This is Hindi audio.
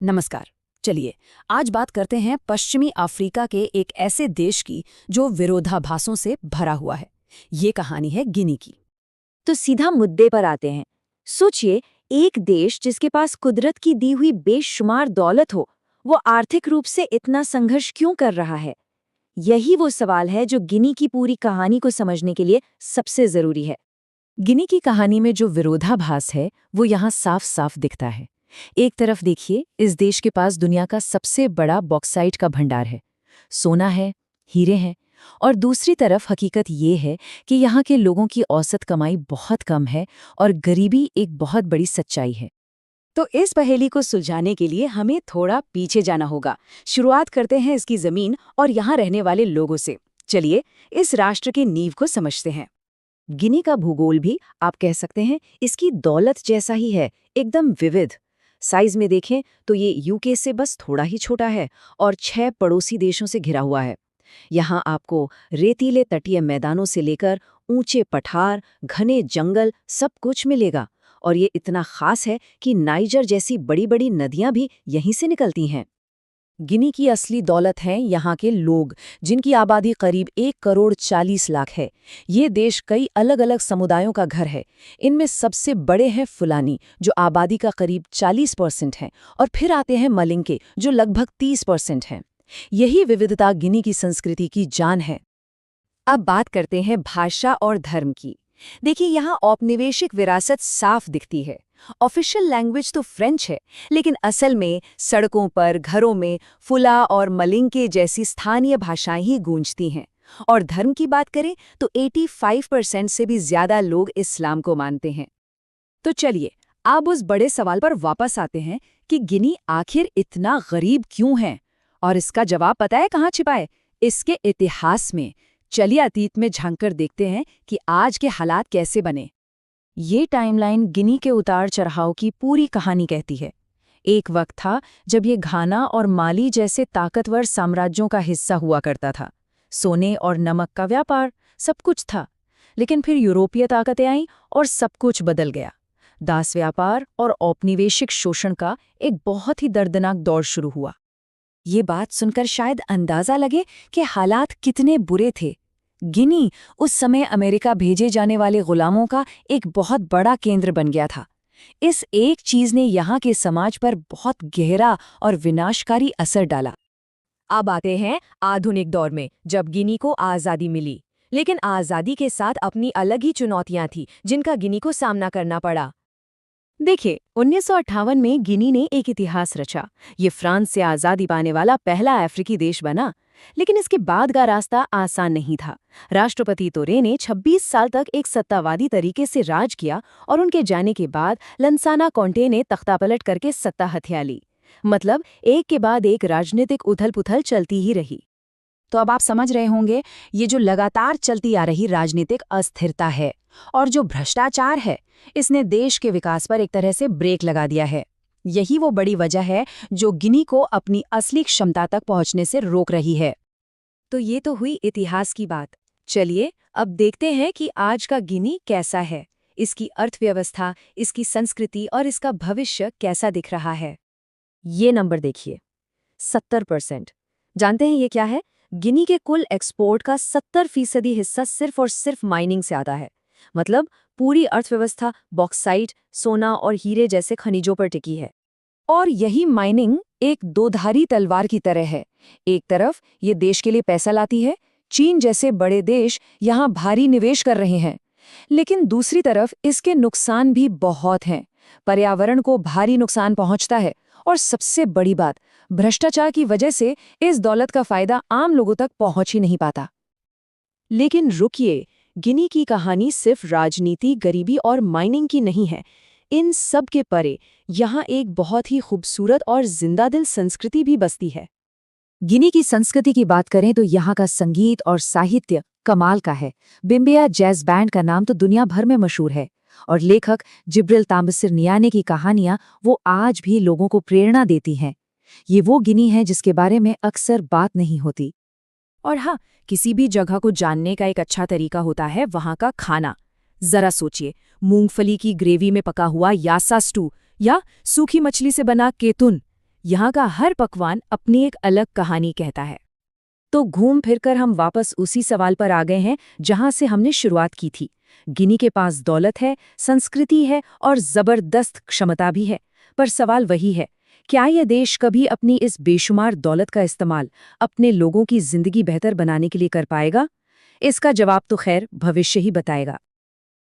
नमस्कार। चलिए आज बात करते हैं पश्चिमी अफ्रीका के एक ऐसे देश की जो विरोधाभासों से भरा हुआ है। ये कहानी है गिनी की। तो सीधा मुद्दे पर आते हैं। सोचिए, एक देश जिसके पास कुदरत की दी हुई बेशुमार दौलत हो, वो आर्थिक रूप से इतना संघर्ष क्यों कर रहा है? यही वो सवाल है जो गिनी की पूरी कहानी को समझने के लिए सबसे जरूरी है। गिनी की कहानी में जो विरोधाभास है वो यहाँ साफ साफ दिखता है। एक तरफ देखिए, इस देश के पास दुनिया का सबसे बड़ा बॉक्साइट का भंडार है, सोना है, हीरे हैं। और दूसरी तरफ हकीकत ये है कि यहाँ के लोगों की औसत कमाई बहुत कम है और गरीबी एक बहुत बड़ी सच्चाई है। तो इस पहेली को सुलझाने के लिए हमें थोड़ा पीछे जाना होगा। शुरुआत करते हैं इसकी जमीन और यहाँ रहने वाले लोगों से। चलिए इस राष्ट्र की नींव को समझते हैं। गिनी का भूगोल भी आप कह सकते हैं इसकी दौलत जैसा ही है, एकदम विविध। साइज में देखें तो ये यूके से बस थोड़ा ही छोटा है और 6 पड़ोसी देशों से घिरा हुआ है। यहाँ आपको रेतीले तटीय मैदानों से लेकर ऊंचे पठार, घने जंगल सब कुछ मिलेगा। और ये इतना खास है कि नाइजर जैसी बड़ी बड़ी नदियां भी यहीं से निकलती हैं। गिनी की असली दौलत हैं यहाँ के लोग, जिनकी आबादी करीब 1,40,00,000 है। ये देश कई अलग अलग समुदायों का घर है। इनमें सबसे बड़े हैं फुलानी, जो आबादी का करीब 40% हैं, और फिर आते हैं मलिंके, जो लगभग 30% हैं। यही विविधता गिनी की संस्कृति की जान है। अब बात करते हैं भाषा और धर्म की। देखिए, यहाँ औपनिवेशिक विरासत साफ दिखती है। ऑफिशियल लैंग्वेज तो फ्रेंच है, लेकिन असल में सड़कों पर, घरों में फुला और मलिंके जैसी स्थानीय भाषाएं ही गूंजती हैं। और धर्म की बात करें तो 85% से भी ज्यादा लोग इस्लाम को मानते हैं। तो चलिए अब उस बड़े सवाल पर वापस आते हैं कि गिनी आखिर इतना गरीब क्यों है। और इसका जवाब पता है कहाँ छिपा है? इसके इतिहास में। चलिए अतीत में झांककर देखते हैं कि आज के हालात कैसे बने। ये टाइमलाइन गिनी के उतार चढ़ाव की पूरी कहानी कहती है। एक वक्त था जब ये घाना और माली जैसे ताकतवर साम्राज्यों का हिस्सा हुआ करता था। सोने और नमक का व्यापार, सब कुछ था। लेकिन फिर यूरोपीय ताकतें आईं और सब कुछ बदल गया। दास व्यापार और औपनिवेशिक शोषण का एक बहुत ही दर्दनाक दौर शुरू हुआ। ये बात सुनकर शायद अंदाजा लगे कि हालात कितने बुरे थे। गिनी उस समय अमेरिका भेजे जाने वाले गुलामों का एक बहुत बड़ा केंद्र बन गया था। इस एक चीज ने यहाँ के समाज पर बहुत गहरा और विनाशकारी असर डाला। अब आते हैं आधुनिक दौर में, जब गिनी को आज़ादी मिली। लेकिन आज़ादी के साथ अपनी अलग ही चुनौतियां थी, जिनका गिनी को सामना करना पड़ा। देखिए, 1958 में गिनी ने एक इतिहास रचा। ये फ्रांस से आज़ादी पाने वाला पहला अफ्रीकी देश बना। लेकिन इसके बाद का रास्ता आसान नहीं था। राष्ट्रपति तोरे ने 26 साल तक एक सत्तावादी तरीके से राज किया और उनके जाने के बाद लंसाना कॉन्टे ने तख्तापलट करके सत्ता हथिया ली। मतलब एक के बाद एक राजनीतिक उथल-पुथल चलती ही रही। तो अब आप समझ रहे होंगे, ये जो लगातार चलती आ रही राजनीतिक अस्थिरता है और जो भ्रष्टाचार है, इसने देश के विकास पर एक तरह से ब्रेक लगा दिया है। यही वो बड़ी वजह है जो गिनी को अपनी असली क्षमता तक पहुंचने से रोक रही है। तो ये तो हुई इतिहास की बात। चलिए अब देखते हैं कि आज का गिनी कैसा है। इसकी अर्थव्यवस्था, इसकी संस्कृति और इसका भविष्य कैसा दिख रहा है। ये नंबर देखिए, 70%। जानते हैं ये क्या है? गिनी के कुल एक्सपोर्ट का 70% हिस्सा सिर्फ और सिर्फ माइनिंग से आता है। मतलब पूरी अर्थव्यवस्था बॉक्साइट, सोना और हीरे जैसे खनिजों पर टिकी है। और यही माइनिंग एक दोधारी तलवार की तरह है। एक तरफ ये देश के लिए पैसा लाती है, चीन जैसे बड़े देश यहाँ भारी निवेश कर रहे हैं। लेकिन दूसरी तरफ इसके नुकसान भी बहुत हैं। पर्यावरण को भारी नुकसान पहुंचता है और सबसे बड़ी बात, भ्रष्टाचार की वजह से इस दौलत का फायदा आम लोगों तक पहुंच ही नहीं पाता। लेकिन रुकिए, गिनी की कहानी सिर्फ राजनीति, गरीबी और माइनिंग की नहीं है। इन सब के परे यहाँ एक बहुत ही खूबसूरत और जिंदादिल संस्कृति भी बसती है। गिनी की संस्कृति की बात करें तो यहाँ का संगीत और साहित्य कमाल का है। बिम्बिया जैज बैंड का नाम तो दुनिया भर में मशहूर है। और लेखक जिब्रिल ताम्बसिर नियाने की कहानियां वो आज भी लोगों को प्रेरणा देती हैं। ये वो गिनी है जिसके बारे में अक्सर बात नहीं होती। और हाँ, किसी भी जगह को जानने का एक अच्छा तरीका होता है वहाँ का खाना। जरा सोचिए, मूंगफली की ग्रेवी में पका हुआ यासा स्टू या सूखी मछली से बना केतुन, यहाँ का हर पकवान अपनी एक अलग कहानी कहता है। तो घूम फिरकर हम वापस उसी सवाल पर आ गए हैं जहां से हमने शुरुआत की थी। गिनी के पास दौलत है, संस्कृति है और जबरदस्त क्षमता भी है। पर सवाल वही है, क्या यह देश कभी अपनी इस बेशुमार दौलत का इस्तेमाल अपने लोगों की जिंदगी बेहतर बनाने के लिए कर पाएगा? इसका जवाब तो खैर भविष्य ही बताएगा।